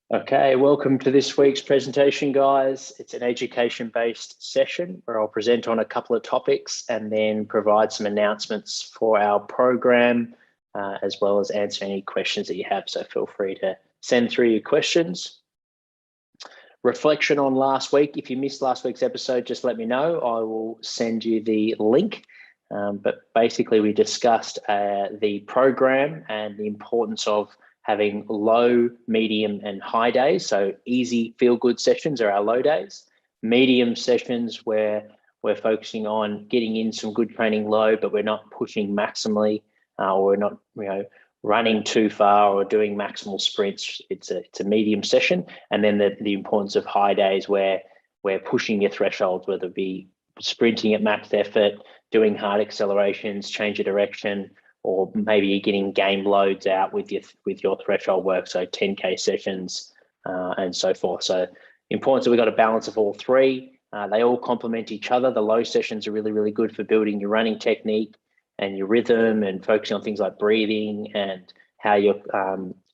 Okay, welcome to this week's presentation, guys. It's an education-based session where I'll present on a couple of topics and then provide some announcements for our program, as well as answer any questions that you have. So feel free to send through your questions. Reflection on last week. If you missed last week's episode, just let me know. I will send you the link. But basically, we discussed the program and the importance of having low, medium, and high days. So easy feel-good sessions are our low days. Medium sessions where we're focusing on getting in some good training low, but we're not pushing maximally, or we're not, running too far or doing maximal sprints. It's a medium session. And then the importance of high days where we're pushing your thresholds, whether it be sprinting at max effort, doing hard accelerations, change of direction, or maybe you're getting game loads out with your threshold work, so 10K sessions and so forth. So important that we've got a balance of all three. They all complement each other. The low sessions are really, really good for building your running technique and your rhythm and focusing on things like breathing and how you're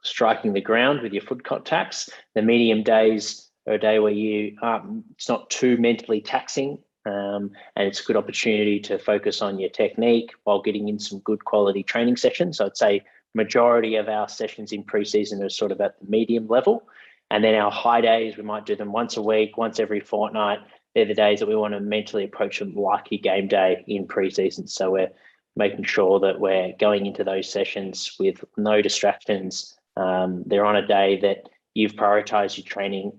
striking the ground with your foot contacts. The medium days are a day where it's not too mentally taxing. And it's a good opportunity to focus on your technique while getting in some good quality training sessions. So I'd say majority of our sessions in pre-season are sort of at the medium level. And then our high days, we might do them once a week, once every fortnight. They're the days that we want to mentally approach them like your game day in pre-season. So we're making sure that we're going into those sessions with no distractions. They're on a day that you've prioritized your training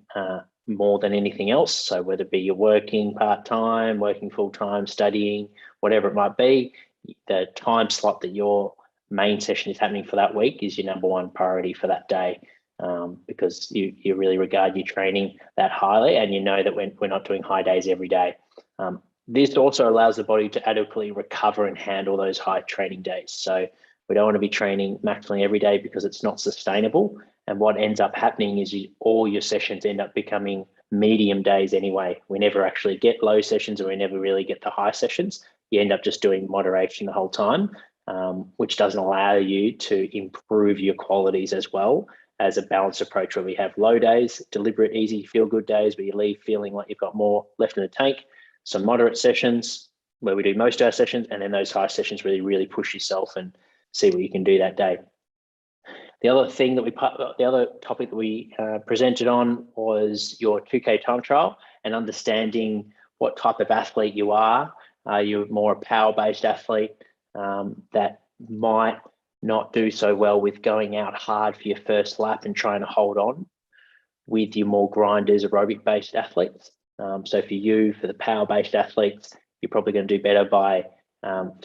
more than anything else. So whether it be you're working part-time, working full-time, studying, whatever it might be, the time slot that your main session is happening for that week is your number one priority for that day, because you really regard your training that highly, and you know that we're not doing high days every day. This also allows the body to adequately recover and handle those high training days. So we don't want to be training maximally every day because it's not sustainable. And what ends up happening is all your sessions end up becoming medium days anyway. We never actually get low sessions, or we never really get the high sessions. You end up just doing moderation the whole time, which doesn't allow you to improve your qualities as well as a balanced approach where we have low days, deliberate, easy, feel-good days where you leave feeling like you've got more left in the tank, some moderate sessions where we do most of our sessions, and then those high sessions really, really push yourself and see what you can do that day. The other topic that we presented on was your 2K time trial and understanding what type of athlete you are. You're more a power-based athlete that might not do so well with going out hard for your first lap and trying to hold on with your more grinders, aerobic-based athletes. So for the power-based athletes, you're probably going to do better by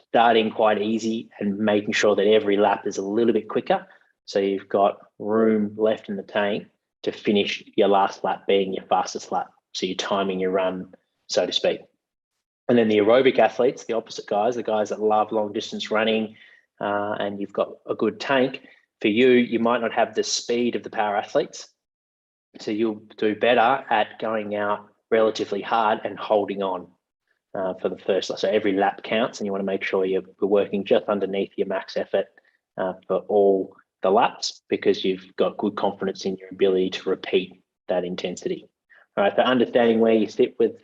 starting quite easy and making sure that every lap is a little bit quicker. So you've got room left in the tank to finish your last lap being your fastest lap. So you're timing your run, so to speak. And then the aerobic athletes, the opposite guys, the guys that love long distance running, and you've got a good tank. For you might not have the speed of the power athletes. So you'll do better at going out relatively hard and holding on for the first. So every lap counts, and you want to make sure you're working just underneath your max effort for all the laps, because you've got good confidence in your ability to repeat that intensity. All right, so understanding where you sit with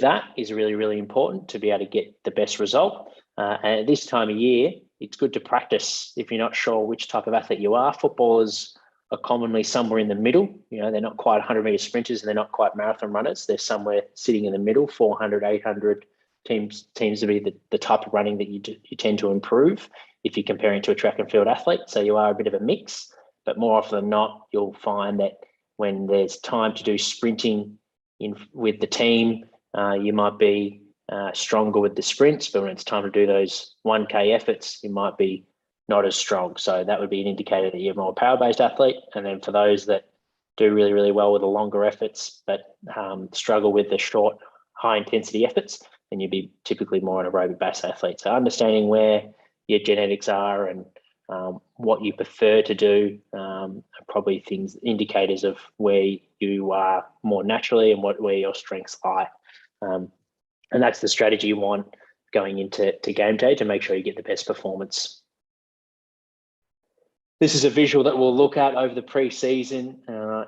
that is really, really important to be able to get the best result. And at this time of year, it's good to practice if you're not sure which type of athlete you are. Footballers are commonly somewhere in the middle. They're not quite 100-meter sprinters and they're not quite marathon runners. They're somewhere sitting in the middle, 400, 800 teams to be the type of running that you tend to improve if you're comparing to a track and field athlete. So you are a bit of a mix, but more often than not, you'll find that when there's time to do sprinting with the team, you might be stronger with the sprints, but when it's time to do those 1K efforts, you might be not as strong. So that would be an indicator that you're more a power-based athlete. And then for those that do really, really well with the longer efforts, but struggle with the short, high-intensity efforts, then you'd be typically more an aerobic-based athlete. So understanding where your genetics are and what you prefer to do are probably indicators of where you are more naturally and where your strengths lie. And that's the strategy you want going into game day to make sure you get the best performance. This is a visual that we'll look at over the pre-season.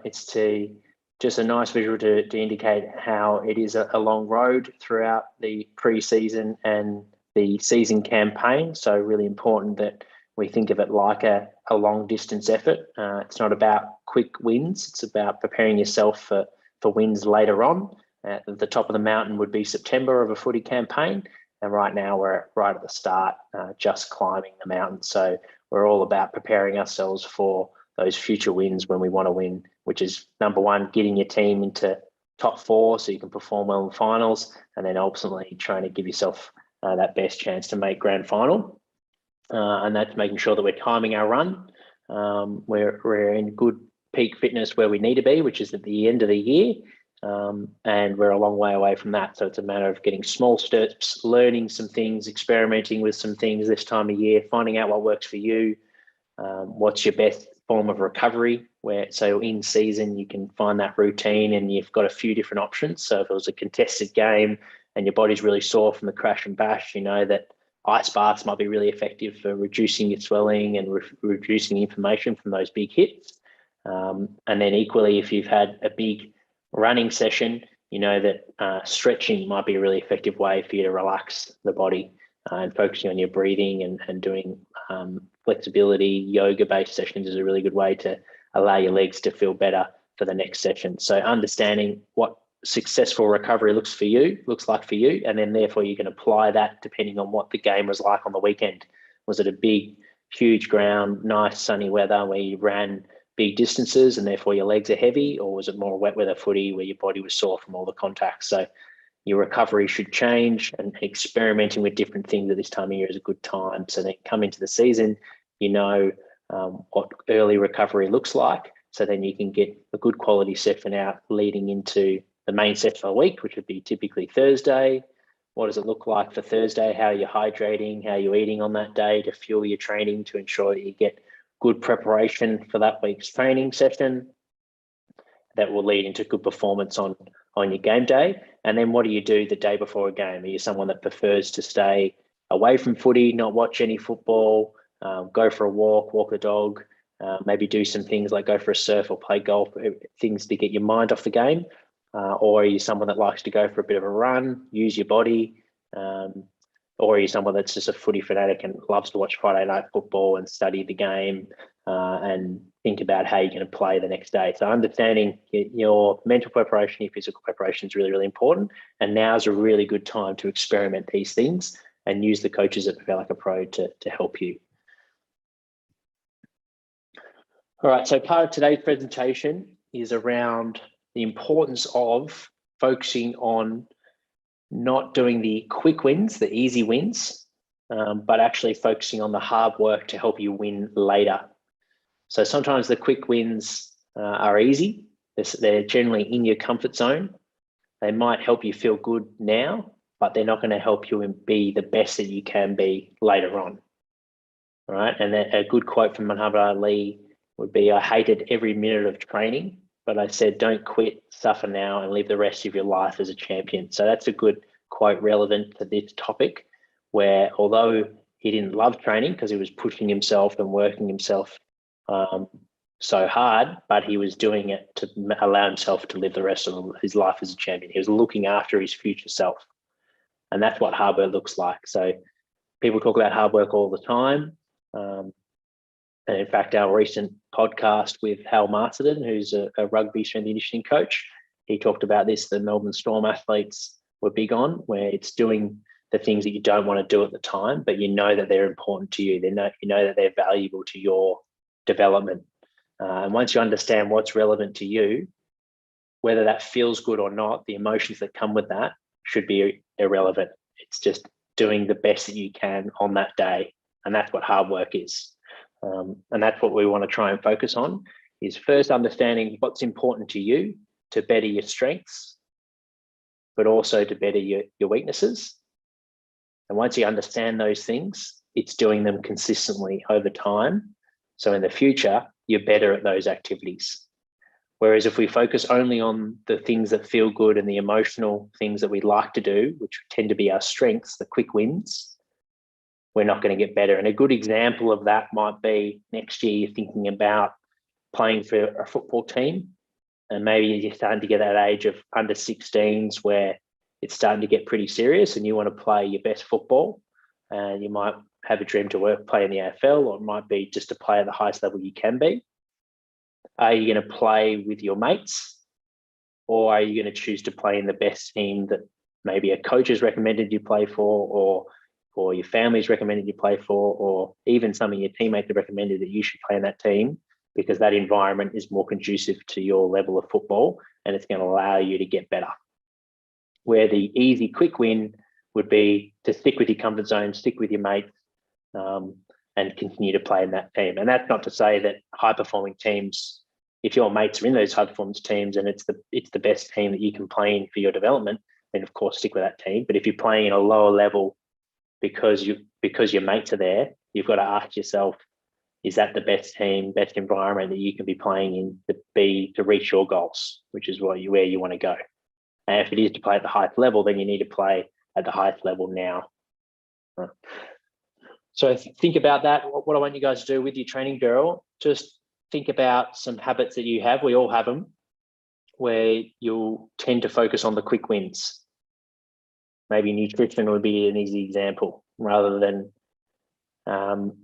It's to just a nice visual to indicate how it is a long road throughout the pre-season and the season campaign. So really important that we think of it like a long distance effort. It's not about quick wins. It's about preparing yourself for wins later on. At the top of the mountain would be September of a footy campaign. And right now we're right at the start, just climbing the mountain. So we're all about preparing ourselves for those future wins when we want to win, which is number one, getting your team into top 4 so you can perform well in finals, and then ultimately trying to give yourself that best chance to make grand final. And that's making sure that we're timing our run. We're in good peak fitness where we need to be, which is at the end of the year. And we're a long way away from that. So it's a matter of getting small steps, learning some things, experimenting with some things this time of year, finding out what works for you. What's your best form of recovery? So in season, you can find that routine and you've got a few different options. So if it was a contested game and your body's really sore from the crash and bash, you know that ice baths might be really effective for reducing your swelling and reducing the inflammation from those big hits. And then equally, if you've had a big running session, you know that stretching might be a really effective way for you to relax the body and focusing on your breathing and doing flexibility, yoga-based sessions is a really good way to allow your legs to feel better for the next session. So understanding what successful recovery looks like for you, and then therefore you can apply that depending on what the game was like on the weekend. Was it a big, huge ground, nice sunny weather where you ran big distances and therefore your legs are heavy, or was it more wet weather footy where your body was sore from all the contacts? So your recovery should change, and experimenting with different things at this time of year is a good time. So then come into the season, you know what early recovery looks like. So then you can get a good quality session out leading into the main session of the week, which would be typically Thursday. What does it look like for Thursday? How are you hydrating? How are you eating on that day to fuel your training to ensure that you get good preparation for that week's training session? That will lead into good performance on your game day. And then what do you do the day before a game? Are you someone that prefers to stay away from footy, not watch any football, go for a walk the dog, maybe do some things like go for a surf or play golf, things to get your mind off the game? Or are you someone that likes to go for a bit of a run, use your body? Or are you someone that's just a footy fanatic and loves to watch Friday night football and study the game and think about how you're going to play the next day? So understanding your mental preparation, your physical preparation is really, really important. And now's a really good time to experiment these things and use the coaches at Feel Like a Pro to help you. All right, so part of today's presentation is around the importance of focusing on not doing the quick wins, the easy wins, but actually focusing on the hard work to help you win later. So sometimes the quick wins are easy. They're generally in your comfort zone. They might help you feel good now, but they're not going to help you be the best that you can be later on. All right, and a good quote from Muhammad Ali would be, "I hated every minute of training, but I said, don't quit, suffer now, and live the rest of your life as a champion." So that's a good quote relevant to this topic, where although he didn't love training because he was pushing himself and working himself so hard, but he was doing it to allow himself to live the rest of his life as a champion. He was looking after his future self. And that's what hard work looks like. So people talk about hard work all the time. And in fact, our recent podcast with Hal Masterton, who's a rugby strength and conditioning coach, he talked about this, the Melbourne Storm athletes were big on, where it's doing the things that you don't want to do at the time, but you know that they're important to you. You know that they're valuable to your development. And once you understand what's relevant to you, whether that feels good or not, the emotions that come with that should be irrelevant. It's just doing the best that you can on that day. And that's what hard work is. And that's what we want to try and focus on, is first understanding what's important to you to better your strengths, but also to better your weaknesses. And once you understand those things, it's doing them consistently over time. So in the future, you're better at those activities. Whereas if we focus only on the things that feel good and the emotional things that we like to do, which tend to be our strengths, the quick wins, we're not going to get better. And a good example of that might be next year you're thinking about playing for a football team and maybe you're starting to get that age of under 16s where it's starting to get pretty serious and you want to play your best football, and you might have a dream to play in the AFL, or it might be just to play at the highest level you can be. Are you going to play with your mates, or are you going to choose to play in the best team that maybe a coach has recommended you play for, or your family's recommended you play for, or even some of your teammates have recommended that you should play in that team because that environment is more conducive to your level of football and it's going to allow you to get better? Where the easy, quick win would be to stick with your comfort zone, stick with your mates, and continue to play in that team. And that's not to say that high-performing teams, if your mates are in those high-performance teams and it's the best team that you can play in for your development, then of course stick with that team. But if you're playing in a lower level because your mates are there, you've got to ask yourself, is that the best team, best environment that you can be playing in to reach your goals, which is where you want to go. And if it is to play at the highest level, then you need to play at the highest level now. So think about that. What I want you guys to do with your training journal, just think about some habits that you have. We all have them, where you'll tend to focus on the quick wins. Maybe nutrition would be an easy example. Rather than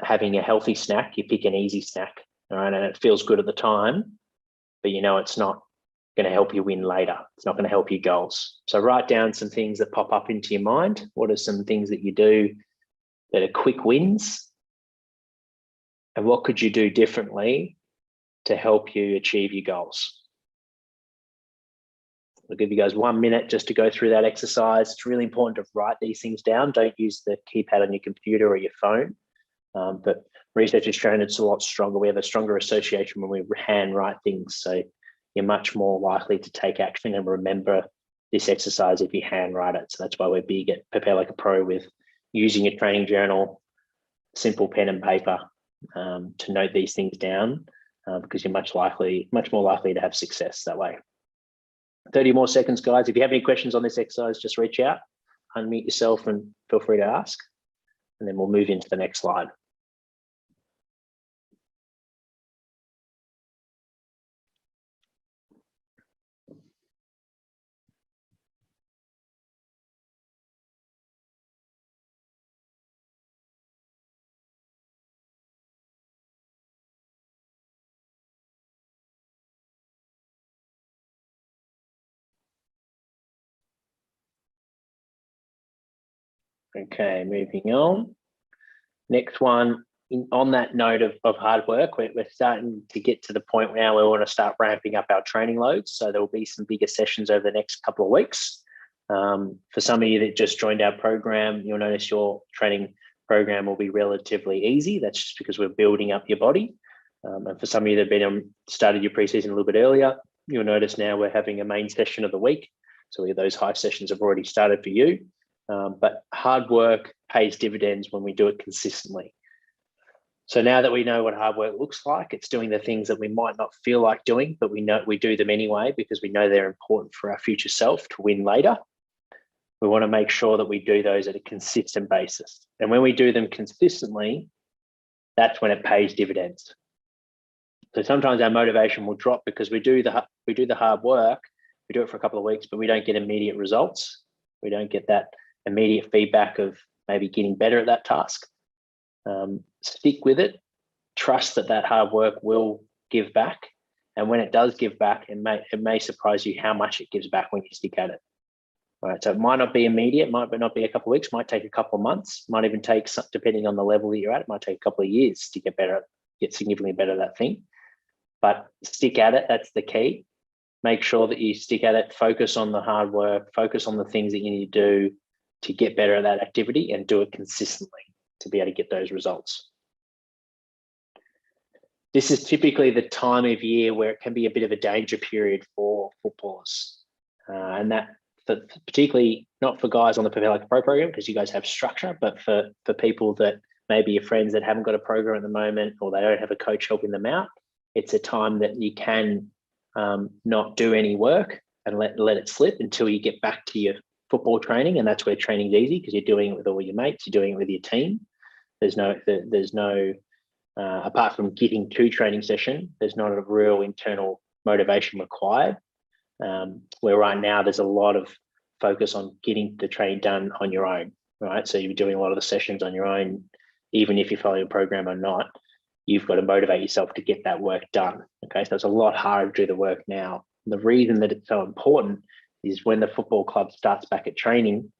having a healthy snack, you pick an easy snack, all right? And it feels good at the time, but you know it's not going to help you win later. It's not going to help your goals. So write down some things that pop up into your mind. What are some things that you do that are quick wins? And what could you do differently to help you achieve your goals? I'll give you guys 1 minute just to go through that exercise. It's really important to write these things down. Don't use the keypad on your computer or your phone. But research has shown it's a lot stronger. We have a stronger association when we hand write things. So you're much more likely to take action and remember this exercise if you hand write it. So that's why we're big at Prepare Like a Pro with using a training journal, simple pen and paper to note these things down because you're much more likely to have success that way. 30 more seconds, guys. If you have any questions on this exercise, just reach out, unmute yourself and feel free to ask. And then we'll move into the next slide. Okay, moving on. Next one, on that note of hard work, we're starting to get to the point now where we want to start ramping up our training loads. So there will be some bigger sessions over the next couple of weeks. For some of you that just joined our program, you'll notice your training program will be relatively easy. That's just because we're building up your body. And for some of you that have started your preseason a little bit earlier, you'll notice now we're having a main session of the week. So those high sessions have already started for you. But hard work pays dividends when we do it consistently. So now that we know what hard work looks like, it's doing the things that we might not feel like doing, but we know we do them anyway because we know they're important for our future self to win later. We want to make sure that we do those at a consistent basis. And when we do them consistently, that's when it pays dividends. So sometimes our motivation will drop because we do the hard work, we do it for a couple of weeks, but we don't get immediate results. We don't get that immediate feedback of maybe getting better at that task. Stick with it. Trust that hard work will give back. And when it does give back, it may surprise you how much it gives back when you stick at it. All right, so it might not be immediate, might not be a couple of weeks, might take a couple of months, might even take, depending on the level that you're at, it might take a couple of years to get significantly better at that thing. But stick at it, that's the key. Make sure that you stick at it, focus on the hard work, focus on the things that you need to do to get better at that activity and do it consistently to be able to get those results. This is typically the time of year where it can be a bit of a danger period for footballers. And that, particularly not for guys on the Prepare Like a Pro program, because you guys have structure, but for people that maybe your friends that haven't got a program at the moment or they don't have a coach helping them out, it's a time that you can not do any work and let it slip until you get back to your football training. And that's where training's easy because you're doing it with all your mates, you're doing it with your team. There's no apart from getting to training session, there's not a real internal motivation required. Where right now there's a lot of focus on getting the training done on your own, right? So you're doing a lot of the sessions on your own, even if you're following a program or not. You've got to motivate yourself to get that work done. Okay, so it's a lot harder to do the work now. The reason that it's so important is when the football club starts back at training,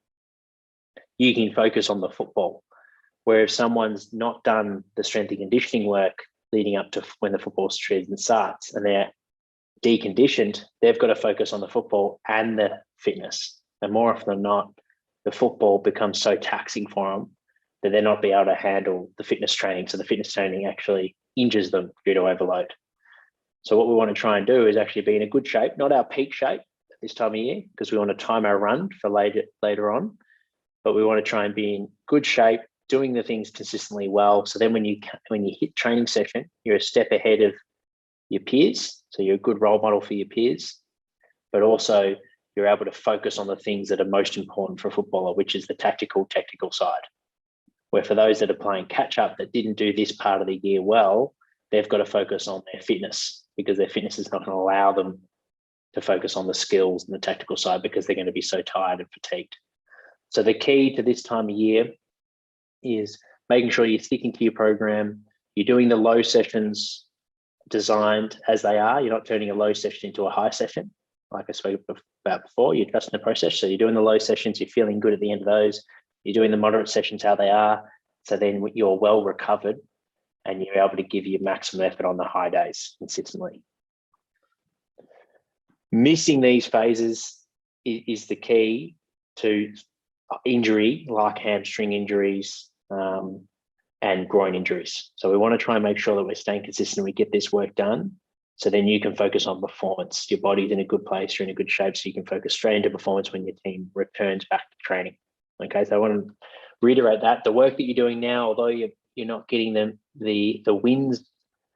you can focus on the football. Where if someone's not done the strength and conditioning work leading up to when the football season starts and they're deconditioned, they've got to focus on the football and the fitness. And more often than not, the football becomes so taxing for them that they're not be able to handle the fitness training. So the fitness training actually injures them due to overload. So what we want to try and do is actually be in a good shape, not our peak shape at this time of year, because we want to time our run for later on, but we want to try and be in good shape, doing the things consistently well. So then when you hit training session, you're a step ahead of your peers. So you're a good role model for your peers, but also you're able to focus on the things that are most important for a footballer, which is the technical side. Where for those that are playing catch up that didn't do this part of the year well, they've got to focus on their fitness, because their fitness is not going to allow them to focus on the skills and the tactical side because they're going to be so tired and fatigued. So the key to this time of year is making sure you're sticking to your program. You're doing the low sessions designed as they are. You're not turning a low session into a high session, like I spoke about before. You're trusting the process. So you're doing the low sessions, you're feeling good at the end of those. You're doing the moderate sessions how they are. So then you're well recovered and you're able to give your maximum effort on the high days consistently. Missing these phases is the key to injury, like hamstring injuries and groin injuries. So we want to try and make sure that we're staying consistent, we get this work done, so then you can focus on performance. Your body's in a good place, you're in a good shape, so you can focus straight into performance when your team returns back to training. Okay, so I want to reiterate that the work that you're doing now, although you're not getting the wins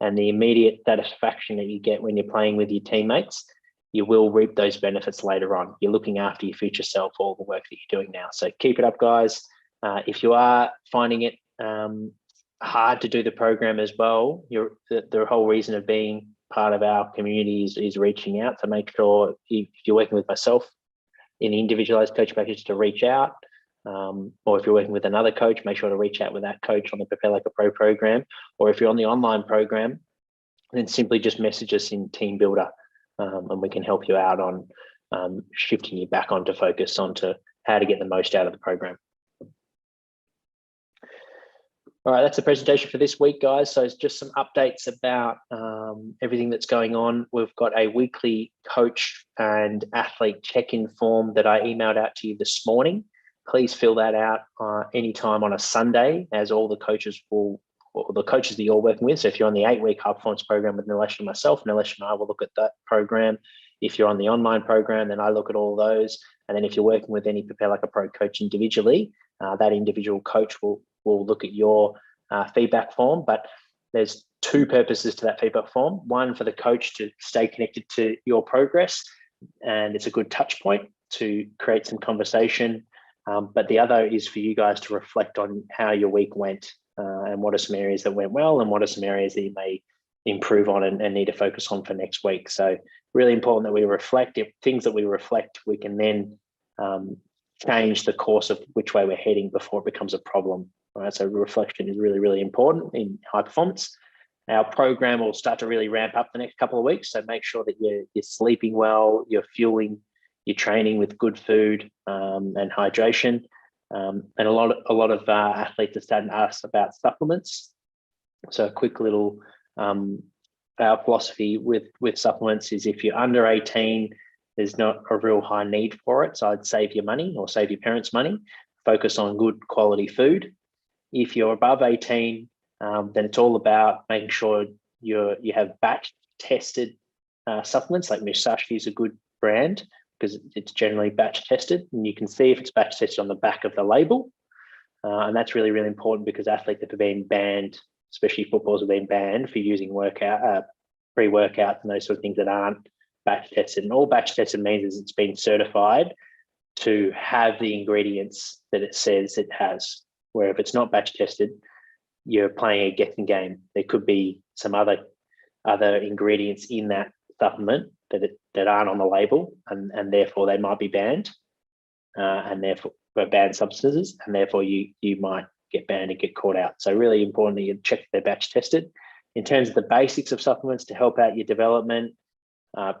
and the immediate satisfaction that you get when you're playing with your teammates, you will reap those benefits later on. You're looking after your future self, all the work that you're doing now. So keep it up, guys. If you are finding it hard to do the program as well, the whole reason of being part of our community is reaching out to make sure if you're working with myself in the individualized coach package to reach out, or if you're working with another coach, make sure to reach out with that coach on the Prepare Like a Pro program, or if you're on the online program, then simply just message us in Team Builder, and we can help you out on shifting you back onto focus onto how to get the most out of the program. All right, that's the presentation for this week, guys. So it's just some updates about everything that's going on. We've got a weekly coach and athlete check-in form that I emailed out to you this morning. Please fill that out anytime on a Sunday, as all the coaches that you're working with. So if you're on the 8-week high performance program with Nilesh and myself, Nilesh and I will look at that program. If you're on the online program, then I look at all those. And then if you're working with any Prepare Like a Pro coach individually, that individual coach will look at your feedback form. But there's two purposes to that feedback form. One, for the coach to stay connected to your progress, and it's a good touch point to create some conversation. But the other is for you guys to reflect on how your week went, and what are some areas that went well and what are some areas that you may improve on and need to focus on for next week. So really important that we reflect. If things that we reflect, we can then change the course of which way we're heading before it becomes a problem. All right, so reflection is really, really important in high performance. Our program will start to really ramp up the next couple of weeks. So make sure that you're sleeping well, you're fueling your training with good food and hydration. And a lot of athletes are starting to ask about supplements. So a quick little, our philosophy with supplements is if you're under 18, there's not a real high need for it. So I'd save your money or save your parents' money, focus on good quality food. If you're above 18, then it's all about making sure you have batch tested supplements. Like Musashi is a good brand because it's generally batch tested, and you can see if it's batch tested on the back of the label. And that's really, really important because athletes have been banned, especially footballers have been banned for using pre-workouts and those sort of things that aren't batch tested. And all batch tested means is it's been certified to have the ingredients that it says it has. Where if it's not batch tested, you're playing a guessing game. There could be some other ingredients in that supplement that aren't on the label, and therefore they might be banned, and therefore banned substances, and therefore you might get banned and get caught out. So really important that you check they're batch tested. In terms of the basics of supplements to help out your development,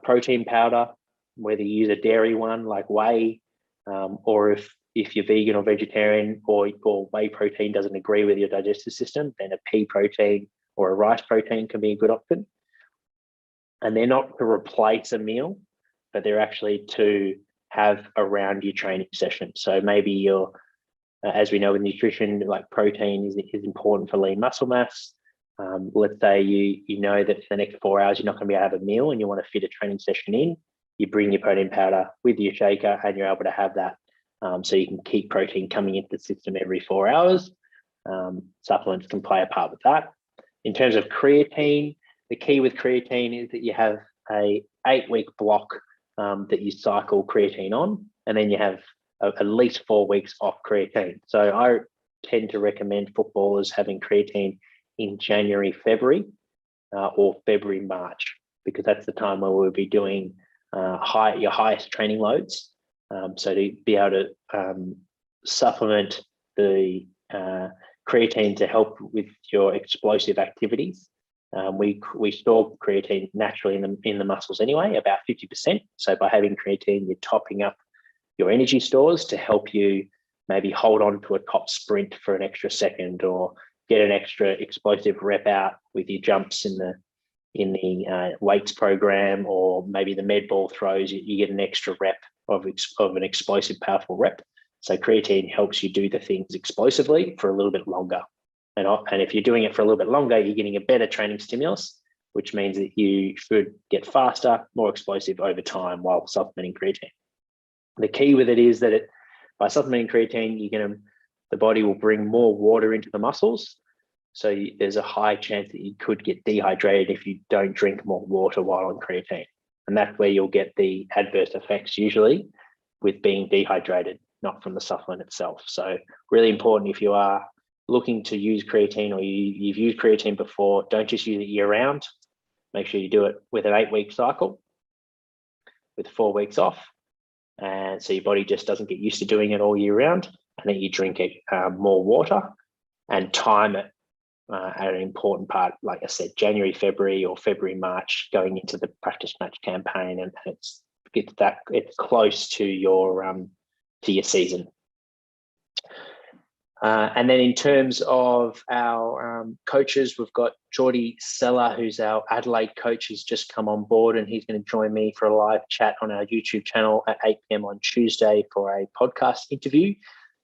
protein powder, whether you use a dairy one like whey, or if you're vegan or vegetarian, or whey protein doesn't agree with your digestive system, then a pea protein or a rice protein can be a good option. And they're not to replace a meal, but they're actually to have around your training session. So maybe you're, as we know with nutrition, like protein is important for lean muscle mass. Let's say you know that for the next 4 hours, you're not going to be able to have a meal and you want to fit a training session in, you bring your protein powder with your shaker and you're able to have that. So you can keep protein coming into the system every 4 hours. Supplements can play a part with that. In terms of creatine, the key with creatine is that you have a 8-week block that you cycle creatine on, and then you have at least 4 weeks off creatine. So I tend to recommend footballers having creatine in January, February, or February, March, because that's the time where we'll be doing your highest training loads. So to be able to supplement the creatine to help with your explosive activities. We store creatine naturally in the muscles anyway, about 50%. So by having creatine, you're topping up your energy stores to help you maybe hold on to a top sprint for an extra second, or get an extra explosive rep out with your jumps in the weights program, or maybe the med ball throws. You get an extra rep of an explosive, powerful rep. So creatine helps you do the things explosively for a little bit longer. And if you're doing it for a little bit longer, you're getting a better training stimulus, which means that you should get faster, more explosive over time while supplementing creatine. The key with it is that by supplementing creatine, the body will bring more water into the muscles. So there's a high chance that you could get dehydrated if you don't drink more water while on creatine. And that's where you'll get the adverse effects usually with being dehydrated, not from the supplement itself. So really important, if you are looking to use creatine, or you've used creatine before, don't just use it year round. Make sure you do it with an 8-week cycle with 4 weeks off. And so your body just doesn't get used to doing it all year round. And then you drink more water, and time it at an important part, like I said, January, February, or February, March, going into the practice match campaign, and it's close to your season. And then in terms of our coaches, we've got Geordie Seller, who's our Adelaide coach. He's just come on board, and he's going to join me for a live chat on our YouTube channel at 8 p.m. on Tuesday for a podcast interview.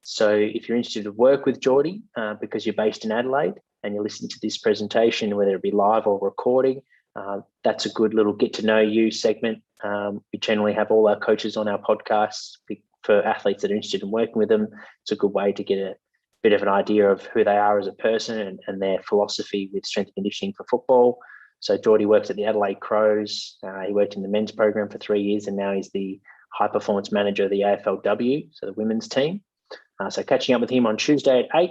So if you're interested to work with Geordie, because you're based in Adelaide and you're listening to this presentation, whether it be live or recording, that's a good little get to know you segment. We generally have all our coaches on our podcasts for athletes that are interested in working with them. It's a good way to get a bit of an idea of who they are as a person and their philosophy with strength and conditioning for football. So Geordie works at the Adelaide Crows. He worked in the men's program for 3 years, and now he's the high performance manager of the AFLW, so the women's team. So catching up with him on Tuesday at 8.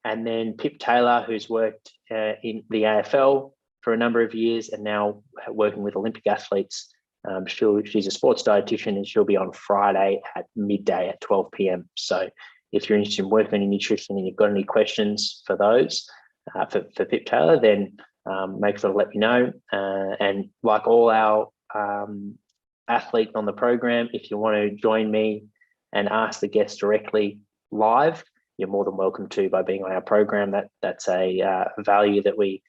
And then Pip Taylor, who's worked in the AFL for a number of years and now working with Olympic athletes. She's a sports dietitian, and she'll be on Friday at midday at 12 p.m. So if you're interested in working in nutrition and you've got any questions for those, for Pip Taylor, then make sure to let me know. And like all our athletes on the program, if you want to join me and ask the guests directly live, you're more than welcome to by being on our program. That's a value that we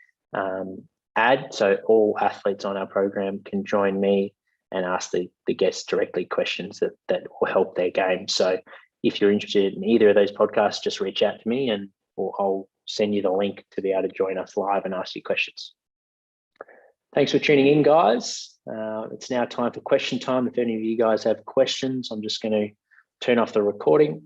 add. So all athletes on our program can join me and ask the guests directly questions that will help their game. So if you're interested in either of those podcasts, just reach out to me, and I'll send you the link to be able to join us live and ask you questions. Thanks for tuning in, guys. It's now time for question time. If any of you guys have questions, I'm just going to turn off the recording